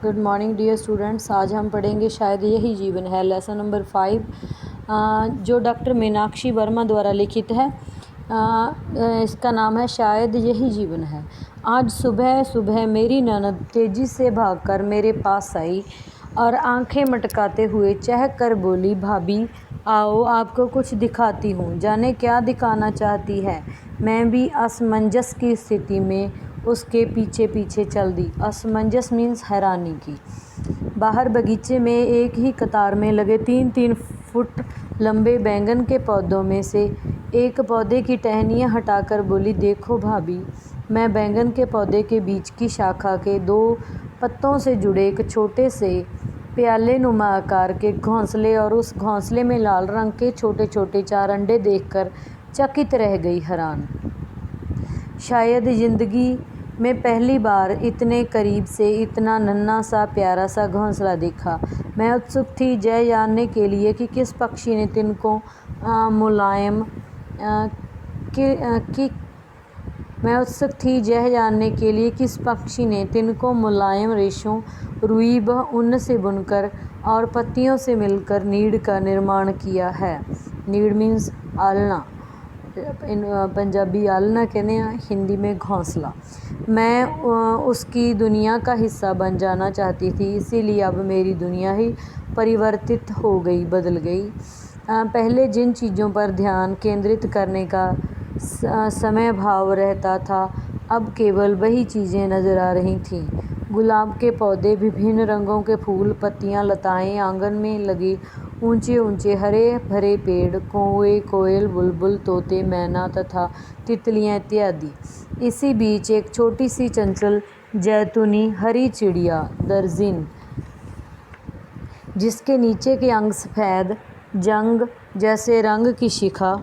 Good morning dear students. आज हम पढ़ेंगे शायद यही जीवन है, लेसन नंबर 5, जो डॉक्टर मीनाक्षी वर्मा द्वारा लिखित है। इसका नाम है शायद यही जीवन है। आज सुबह सुबह मेरी ननद तेज़ी से भागकर मेरे पास आई और आंखें मटकाते हुए चहक कर बोली, भाभी आओ आपको कुछ दिखाती हूँ। जाने क्या दिखाना चाहती है। मैं भी असमंजस की स्थिति में उसके पीछे पीछे चल दी। असमंजस मीन्स हैरानी की। बाहर बगीचे में एक ही कतार में लगे 3-3 फुट लंबे बैंगन के पौधों में से एक पौधे की टहनियाँ हटाकर बोली, देखो भाभी। मैं बैंगन के पौधे के बीच की शाखा के 2 पत्तों से जुड़े एक छोटे से प्याले नुमा आकार के घोंसले और उस घोंसले में लाल रंग के छोटे छोटे 4 अंडे देखकर चकित रह गई, हैरान। शायद ज़िंदगी में पहली बार इतने करीब से इतना नन्हा सा प्यारा सा घोंसला देखा। मैं उत्सुक थी यह जानने के लिए कि किस पक्षी ने तिनको मुलायम रेशों, रुई व ऊन से बुनकर और पत्तियों से मिलकर नीड़ का निर्माण किया है। नीड़ मीन्स आलना, पंजाबी आलना कहने हैं, हिंदी में घोंसला। मैं उसकी दुनिया का हिस्सा बन जाना चाहती थी, इसीलिए अब मेरी दुनिया ही परिवर्तित हो गई, बदल गई। पहले जिन चीज़ों पर ध्यान केंद्रित करने का समय भाव रहता था, अब केवल वही चीज़ें नज़र आ रही थीं। गुलाब के पौधे, विभिन्न रंगों के फूल, पत्तियां, लताएं, आंगन में लगे ऊंचे ऊंचे हरे भरे पेड़, कौवे, कोयल, बुलबुल, तोते, मैना तथा तितलियां इत्यादि। इसी बीच एक छोटी सी चंचल जैतूनी हरी चिड़िया दर्जिन, जिसके नीचे के अंग सफ़ेद जंग जैसे रंग की शिखा,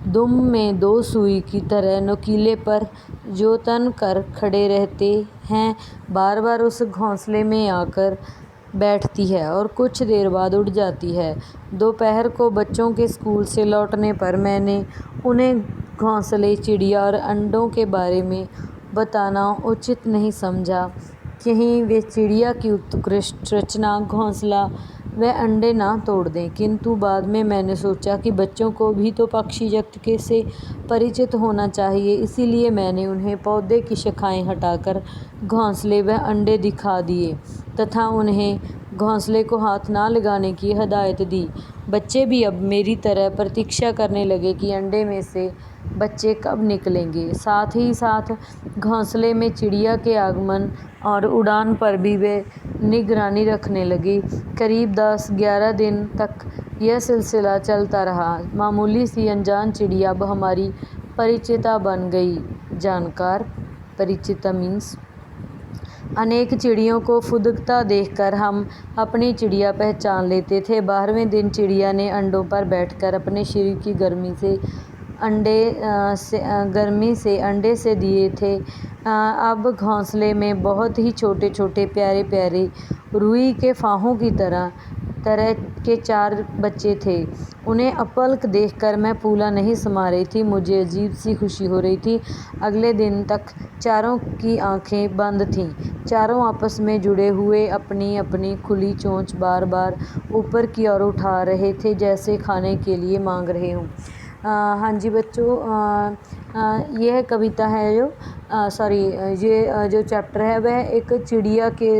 दुम में 2 सुई की तरह नुकीले पर जो तन कर खड़े रहते हैं, बार बार उस घोंसले में आकर बैठती है और कुछ देर बाद उड़ जाती है। दोपहर को बच्चों के स्कूल से लौटने पर मैंने उन्हें घोंसले, चिड़िया और अंडों के बारे में बताना उचित नहीं समझा। कहीं वे चिड़िया की उत्कृष्ट रचना, घोंसला व अंडे ना तोड़ दें। किंतु बाद में मैंने सोचा कि बच्चों को भी तो पक्षी जगत से परिचित होना चाहिए, इसीलिए मैंने उन्हें पौधे की शाखाएं हटाकर घोंसले व अंडे दिखा दिए तथा उन्हें घोंसले को हाथ ना लगाने की हिदायत दी। बच्चे भी अब मेरी तरह प्रतीक्षा करने लगे कि अंडे में से बच्चे कब निकलेंगे। साथ ही साथ घोंसले में चिड़िया के आगमन और उड़ान पर भी वे निगरानी रखने लगी। करीब 10-11 दिन तक यह सिलसिला चलता रहा। मामूली सी अनजान चिड़िया अब हमारी परिचिता बन गई। जानकार, परिचिता मीन्स। अनेक चिड़ियों को फुदकता देखकर हम अपनी चिड़िया पहचान लेते थे। 12वें दिन चिड़िया ने अंडों पर बैठकर अपने शरीर की गर्मी से अंडे से दिए थे। अब घोंसले में बहुत ही छोटे छोटे प्यारे प्यारे रुई के फाहों की तरह के 4 बच्चे थे। उन्हें अपलक देखकर मैं फूला नहीं समा रही थी, मुझे अजीब सी खुशी हो रही थी। अगले दिन तक चारों की आंखें बंद थीं। चारों आपस में जुड़े हुए अपनी अपनी खुली चोंच बार बार ऊपर की ओर उठा रहे थे, जैसे खाने के लिए मांग रहे हों। हाँ जी बच्चों, यह कविता है ये जो चैप्टर है वह एक चिड़िया के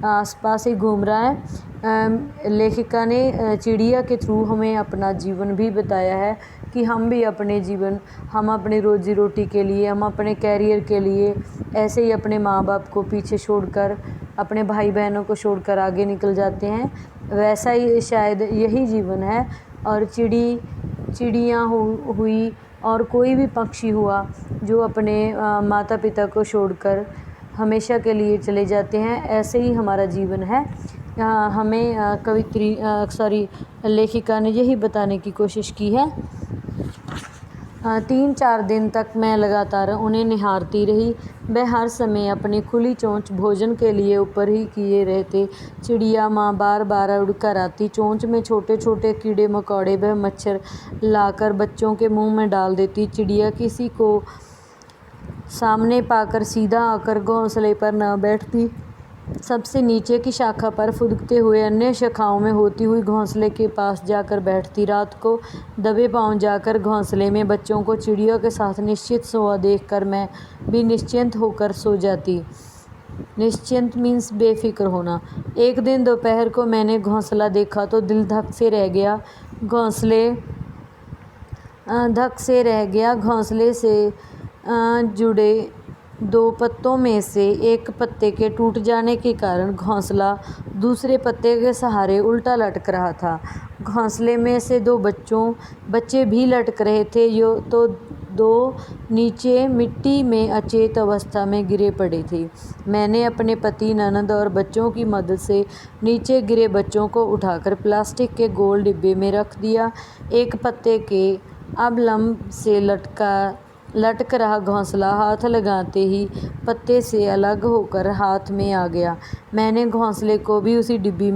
आसपास ही घूम रहा है। लेखिका ने चिड़िया के थ्रू हमें अपना जीवन भी बताया है कि हम भी अपने जीवन, हम अपनी रोजी रोटी के लिए, हम अपने कैरियर के लिए ऐसे ही अपने माँ बाप को पीछे छोड़कर, अपने भाई बहनों को छोड़कर आगे निकल जाते हैं। वैसा ही शायद यही जीवन है। और चिड़ियाँ हुई और कोई भी पक्षी हुआ जो अपने माता पिता को छोड़कर हमेशा के लिए चले जाते हैं, ऐसे ही हमारा जीवन है। हमें लेखिका ने यही बताने की कोशिश की है। 3-4 दिन तक मैं लगातार उन्हें निहारती रही। वह हर समय अपनी खुली चोंच भोजन के लिए ऊपर ही किए रहते। चिड़िया माँ बार बार उड़कर आती, चोंच में छोटे छोटे कीड़े मकोड़े व मच्छर लाकर बच्चों के मुंह में डाल देती। चिड़िया किसी को सामने पाकर सीधा आकर घोंसले पर न बैठती, सबसे नीचे की शाखा पर फुदकते हुए अन्य शाखाओं में होती हुई घोंसले के पास जाकर बैठती। रात को दबे पांव जाकर घोंसले में बच्चों को चिड़ियों के साथ निश्चिंत सोआ देखकर मैं भी निश्चिंत होकर सो जाती। निश्चिंत मीन्स बेफिक्र होना। एक दिन दोपहर को मैंने घोंसला देखा तो दिल धक से रह गया। घोंसले से जुड़े 2 पत्तों में से एक पत्ते के टूट जाने के कारण घोंसला दूसरे पत्ते के सहारे उल्टा लटक रहा था। घोंसले में से 2 बच्चे भी लटक रहे थे तो 2 नीचे मिट्टी में अचेत अवस्था में गिरे पड़े थे। मैंने अपने पति, ननद और बच्चों की मदद से नीचे गिरे बच्चों को उठाकर प्लास्टिक के गोल डिब्बे में रख दिया। एक पत्ते के अवलंब से लटक रहा घोंसला हाथ लगाते ही पत्ते से अलग होकर हाथ में आ गया। मैंने घोंसले को भी उसी डिब्बे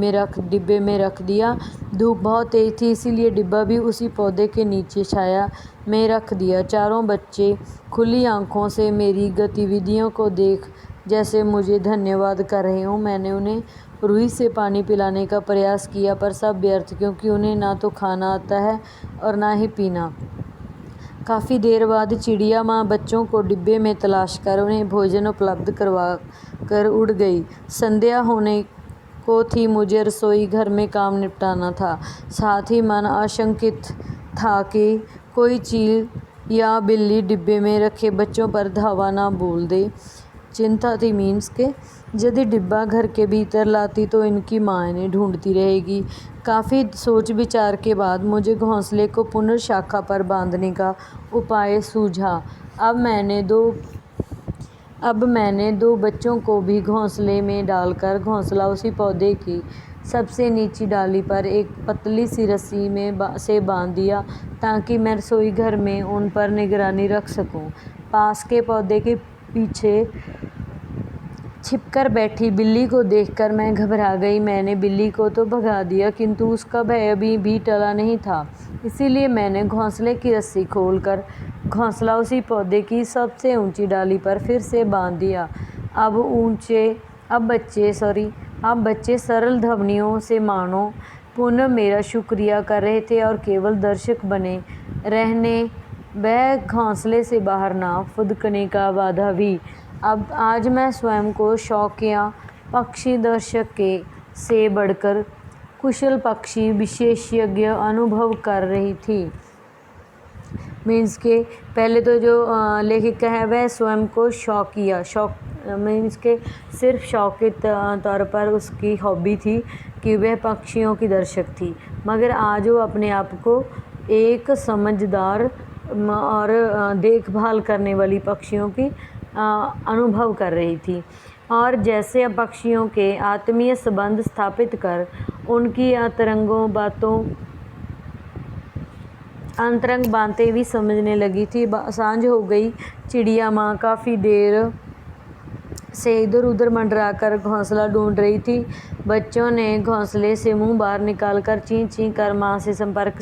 में रख दिया। धूप बहुत तेज थी, इसीलिए डिब्बा भी उसी पौधे के नीचे छाया में रख दिया। चारों बच्चे खुली आंखों से मेरी गतिविधियों को देख जैसे मुझे धन्यवाद कर रहे हों। मैंने उन्हें रुई से पानी पिलाने का प्रयास किया, पर सब व्यर्थ, क्योंकि उन्हें ना तो खाना आता है और ना ही पीना। काफ़ी देर बाद चिड़िया माँ बच्चों को डिब्बे में तलाश कर उन्हें भोजन उपलब्ध करवा कर उड़ गई। संध्या होने को थी, मुझे रसोई घर में काम निपटाना था। साथ ही मन आशंकित था कि कोई चील या बिल्ली डिब्बे में रखे बच्चों पर धावा ना बोल दे। चिंता थी मीन्स के यदि डिब्बा घर के भीतर लाती तो इनकी माँ इन्हें ढूंढती रहेगी। काफ़ी सोच विचार के बाद मुझे घोंसले को पुनर्शाखा पर बांधने का उपाय सूझा। अब मैंने 2 बच्चों को भी घोंसले में डालकर घोंसला उसी पौधे की सबसे नीची डाली पर एक पतली सी रस्सी से बांध दिया, ताकि मैं रसोई घर में उन पर निगरानी रख सकूं। पास के पौधे के पीछे छिपकर बैठी बिल्ली को देखकर मैं घबरा गई। मैंने बिल्ली को तो भगा दिया, किंतु उसका भय अभी भी टला नहीं था। इसीलिए मैंने घोंसले की रस्सी खोलकर घोंसला उसी पौधे की सबसे ऊंची डाली पर फिर से बांध दिया। अब बच्चे सरल ध्वनियों से मानो पुनः मेरा शुक्रिया कर रहे थे और केवल दर्शक बने रहने वह घोंसले से बाहर ना फुदकने का वादा भी। अब आज मैं स्वयं को शौकिया पक्षी दर्शक से बढ़कर कुशल पक्षी विशेषज्ञ अनुभव कर रही थी। मीन्स के पहले तो जो लेखिका है वह स्वयं को मीन्स के सिर्फ शौक के तौर पर उसकी हॉबी थी कि वह पक्षियों की दर्शक थी, मगर आज वो अपने आप को एक समझदार और देखभाल करने वाली पक्षियों की अनुभव कर रही थी। और जैसे पक्षियों के आत्मीय संबंध स्थापित कर उनकी अंतरंग बातें भी समझने लगी थी। सांझ हो गई। चिड़िया माँ काफ़ी देर से इधर उधर मंडरा कर घोंसला ढूंढ रही थी। बच्चों ने घोंसले से मुंह बाहर निकालकर चीं चीं कर माँ से संपर्क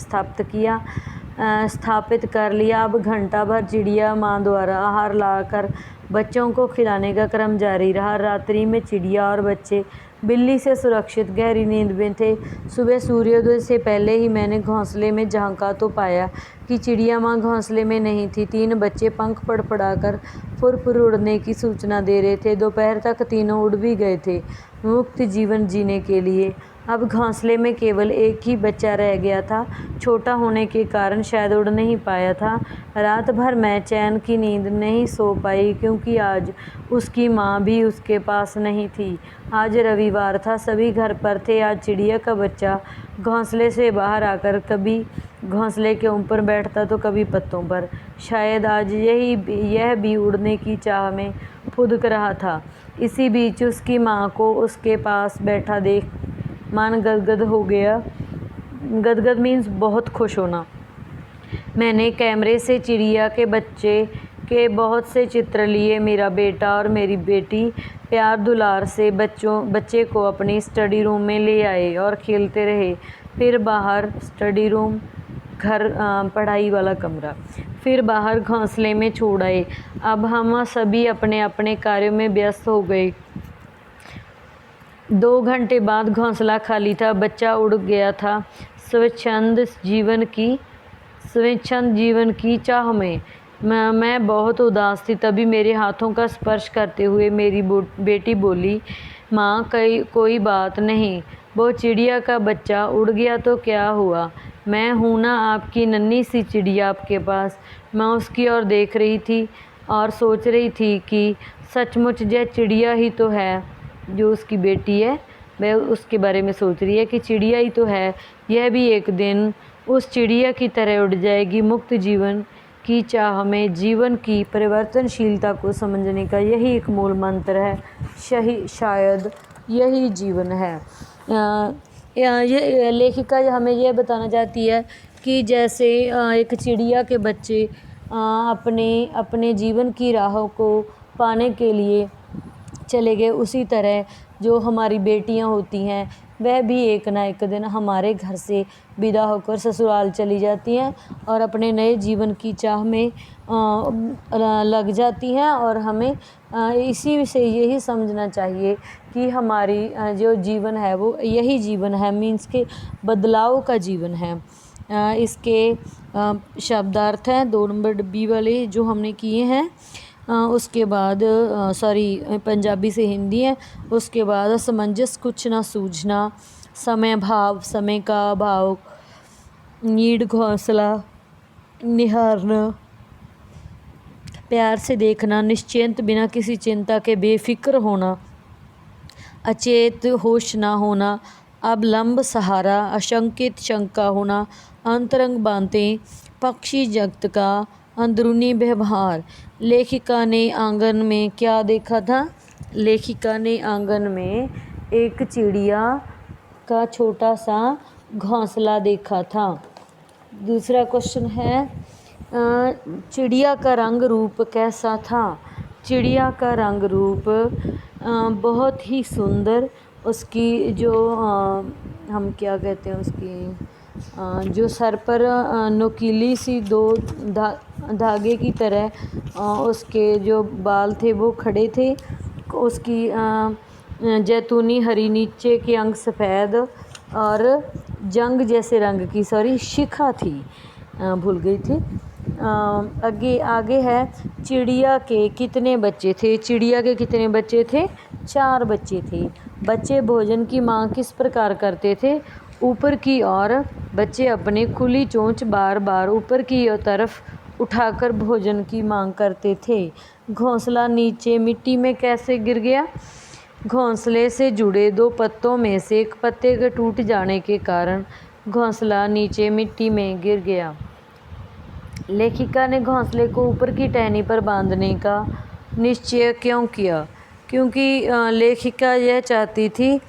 स्थापित कर लिया। अब घंटा भर चिड़िया माँ द्वारा आहार लाकर बच्चों को खिलाने का क्रम जारी रहा। रात्रि में चिड़िया और बच्चे बिल्ली से सुरक्षित गहरी नींद में थे। सुबह सूर्योदय से पहले ही मैंने घोंसले में झांका तो पाया कि चिड़िया माँ घोंसले में नहीं थी। 3 बच्चे पंख फड़फड़ाकर फुर उड़ने की सूचना दे रहे थे। दोपहर तक तीनों उड़ भी गए थे मुक्त जीवन जीने के लिए। अब घोंसले में केवल एक ही बच्चा रह गया था। छोटा होने के कारण शायद उड़ नहीं पाया था। रात भर मैं चैन की नींद नहीं सो पाई, क्योंकि आज उसकी माँ भी उसके पास नहीं थी। आज रविवार था, सभी घर पर थे। आज चिड़िया का बच्चा घोंसले से बाहर आकर कभी घोंसले के ऊपर बैठता तो कभी पत्तों पर। शायद आज यह भी उड़ने की चाह में फुदक रहा था। इसी बीच उसकी माँ को उसके पास बैठा देख मन गदगद हो गया। गदगद मीन्स बहुत खुश होना। मैंने कैमरे से चिड़िया के बच्चे के बहुत से चित्र लिए। मेरा बेटा और मेरी बेटी प्यार दुलार से बच्चे को अपनी स्टडी रूम में ले आए और खेलते रहे। फिर बाहर स्टडी रूम पढ़ाई वाला कमरा, फिर बाहर घोंसले में छोड़ आए। अब हम सभी अपने अपने कार्यों में व्यस्त हो गए। 2 घंटे बाद घोंसला खाली था, बच्चा उड़ गया था स्वच्छंद जीवन की चाह में। मैं बहुत उदास थी। तभी मेरे हाथों का स्पर्श करते हुए मेरी बेटी बोली, माँ कोई बात नहीं, वो चिड़िया का बच्चा उड़ गया तो क्या हुआ, मैं हूँ ना आपकी नन्ही सी चिड़िया आपके पास। मैं उसकी ओर देख रही थी और सोच रही थी कि सचमुच यह चिड़िया ही तो है। जो उसकी बेटी है वह उसके बारे में सोच रही है कि चिड़िया ही तो है, यह भी एक दिन उस चिड़िया की तरह उड़ जाएगी। मुक्त जीवन की चाह में जीवन की परिवर्तनशीलता को समझने का यही एक मूल मंत्र है। शायद यही जीवन है। ये लेखिका हमें यह बताना चाहती है कि जैसे एक चिड़िया के बच्चे अपने जीवन की राहों को पाने के लिए चले गए, उसी तरह जो हमारी बेटियां होती हैं वह भी एक ना एक दिन हमारे घर से विदा होकर ससुराल चली जाती हैं और अपने नए जीवन की चाह में लग जाती हैं। और हमें इसी से यही समझना चाहिए कि हमारी जो जीवन है वो यही जीवन है, मीन्स के बदलाव का जीवन है। इसके शब्दार्थ हैं 2 नंबर डब्बी वाले जो हमने किए हैं। उसके बाद पंजाबी से हिंदी है। उसके बाद असमंजस, कुछ ना सूझना, समय का अभाव, नीड, घोंसला, निहारना, प्यार से देखना, निश्चिंत, बिना किसी चिंता के बेफिक्र होना, अचेत, होश ना होना, अवलंब, सहारा, आशंकित, शंका होना, अंतरंग बातें, पक्षी जगत का अंदरूनी व्यवहार। लेखिका ने आंगन में क्या देखा था? लेखिका ने आंगन में एक चिड़िया का छोटा सा घोंसला देखा था। दूसरा क्वेश्चन है, चिड़िया का रंग रूप कैसा था? चिड़िया का रंग रूप बहुत ही सुंदर, उसकी जो हम क्या कहते हैं, उसकी जो सर पर नुकीली सी 2 धागे की तरह उसके जो बाल थे वो खड़े थे। उसकी जैतूनी हरी, नीचे के अंग सफ़ेद और जंग जैसे रंग की शिखा थी, भूल गई थी। आगे है, चिड़िया के कितने बच्चे थे? चिड़िया के कितने बच्चे थे? 4 बच्चे थे। बच्चे भोजन की मांग किस प्रकार करते थे? ऊपर की ओर। बच्चे अपनी खुली चोंच बार बार ऊपर की तरफ उठाकर भोजन की मांग करते थे। घोंसला नीचे मिट्टी में कैसे गिर गया? घोंसले से जुड़े 2 पत्तों में से एक पत्ते के टूट जाने के कारण घोंसला नीचे मिट्टी में गिर गया। लेखिका ने घोंसले को ऊपर की टहनी पर बांधने का निश्चय क्यों किया? क्योंकि लेखिका यह चाहती थी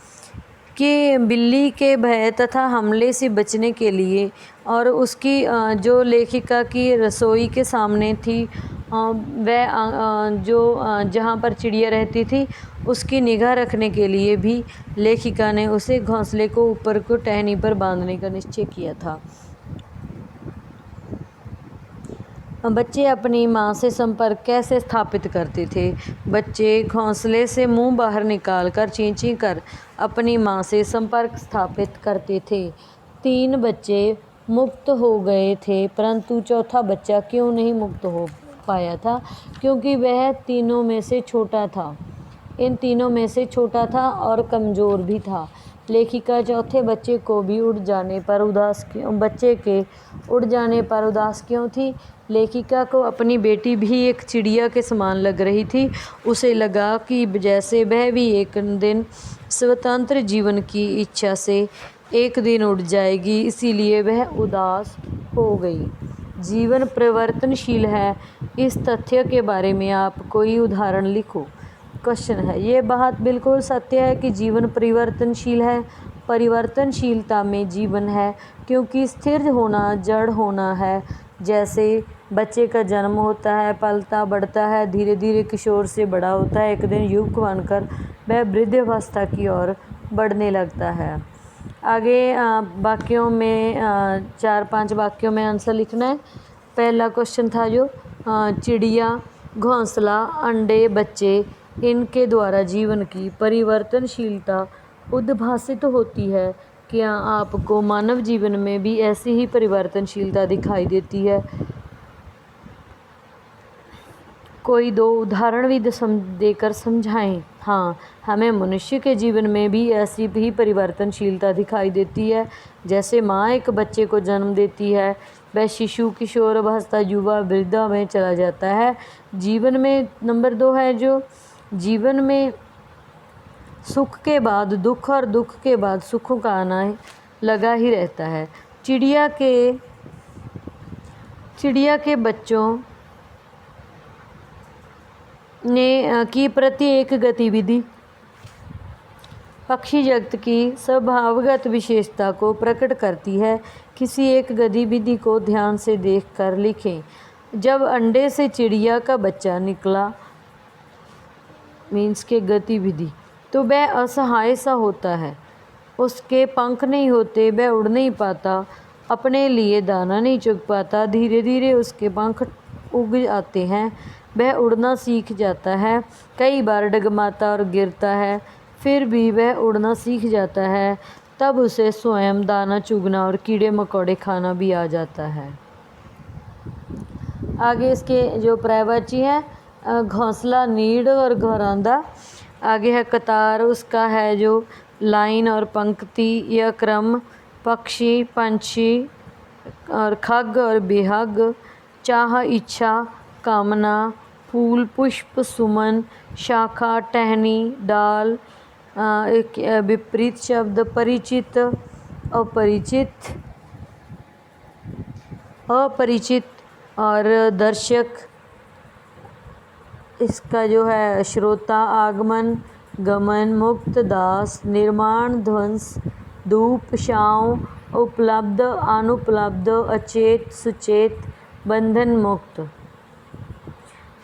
कि बिल्ली के भय तथा हमले से बचने के लिए, और उसकी जो लेखिका की रसोई के सामने थी वह जो जहाँ पर चिड़िया रहती थी उसकी निगाह रखने के लिए भी लेखिका ने उसे घोंसले को ऊपर को टहनी पर बांधने का निश्चय किया था। बच्चे अपनी माँ से संपर्क कैसे स्थापित करते थे? बच्चे घोंसले से मुंह बाहर निकालकर चीं-चीं कर अपनी माँ से संपर्क स्थापित करते थे। 3 बच्चे मुक्त हो गए थे, परंतु चौथा बच्चा क्यों नहीं मुक्त हो पाया था? क्योंकि वह तीनों में से छोटा था। इन तीनों में से छोटा था और कमज़ोर भी था। लेखिका चौथे बच्चे को भी उड़ जाने पर उदास क्यों थी? लेखिका को अपनी बेटी भी एक चिड़िया के समान लग रही थी। उसे लगा कि जैसे वह भी एक दिन स्वतंत्र जीवन की इच्छा से एक दिन उड़ जाएगी, इसीलिए वह उदास हो गई। जीवन परिवर्तनशील है, इस तथ्य के बारे में आप कोई उदाहरण लिखो। क्वेश्चन है, ये बात बिल्कुल सत्य है कि जीवन परिवर्तनशील है। परिवर्तनशीलता में जीवन है, क्योंकि स्थिर होना जड़ होना है। जैसे बच्चे का जन्म होता है, पलता बढ़ता है, धीरे धीरे किशोर से बड़ा होता है, एक दिन युवक बनकर वह वृद्धावस्था की ओर बढ़ने लगता है। आगे वाक्यों में 4-5 वाक्यों में आंसर लिखना है। पहला क्वेश्चन था जो चिड़िया, घोंसला, अंडे, बच्चे, इनके द्वारा जीवन की परिवर्तनशीलता उद्भासित होती है। क्या आपको मानव जीवन में भी ऐसी ही परिवर्तनशीलता दिखाई देती है? कोई 2 उदाहरण भी देकर समझाएं। हाँ, हमें मनुष्य के जीवन में भी ऐसी ही परिवर्तनशीलता दिखाई देती है। जैसे माँ एक बच्चे को जन्म देती है, वह शिशु, किशोर अवस्था, युवा, वृद्धा में चला जाता है। जीवन में नंबर 2 है जो जीवन में सुख के बाद दुख और दुख के बाद सुख का आना लगा ही रहता है। चिड़िया के बच्चों ने की प्रत्येक गतिविधि पक्षी जगत की स्वभावगत विशेषता को प्रकट करती है। किसी एक गतिविधि को ध्यान से देखकर लिखें। जब अंडे से चिड़िया का बच्चा निकला मीन्स के गतिविधि, तो वह असहाय सा होता है। उसके पंख नहीं होते, वह उड़ नहीं पाता, अपने लिए दाना नहीं चुग पाता। धीरे धीरे उसके पंख उग आते हैं, वह उड़ना सीख जाता है। कई बार डगमाता और गिरता है, फिर भी वह उड़ना सीख जाता है। तब उसे स्वयं दाना चुगना और कीड़े मकोड़े खाना भी आ जाता है। आगे इसके जो पर्यायवाची है, घोंसला, नीड और घरौंदा। आगे है कतार, उसका है जो लाइन और पंक्ति या क्रम। पक्षी, पंछी और खग और बेहग। चाह, इच्छा, कामना। फूल, पुष्प, सुमन। शाखा, टहनी, डाल। एक विपरीत शब्द परिचित, अपरिचित, अपरिचित और दर्शक। इसका जो है श्रोता, आगमन, गमन, मुक्त, दास, निर्माण, ध्वंस, धूप, छाँव, उपलब्ध, अनुपलब्ध, अचेत, सुचेत, बंधन, मुक्त।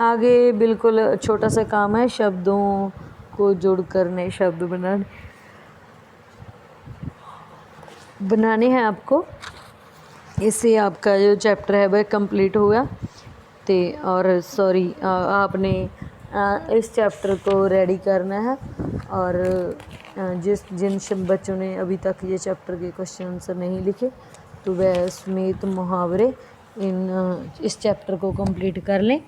आगे बिल्कुल छोटा सा काम है, शब्दों को जोड़कर नए शब्द बनाने हैं आपको। इससे आपका जो चैप्टर है वह कंप्लीट होगा। और सॉरी, आपने इस चैप्टर को रेडी करना है। और जिन बच्चों ने अभी तक ये चैप्टर के क्वेश्चन आंसर नहीं लिखे, तो वह समेत मुहावरे इस चैप्टर को कंप्लीट कर लें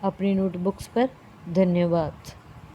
अपनी नोटबुक्स पर। धन्यवाद।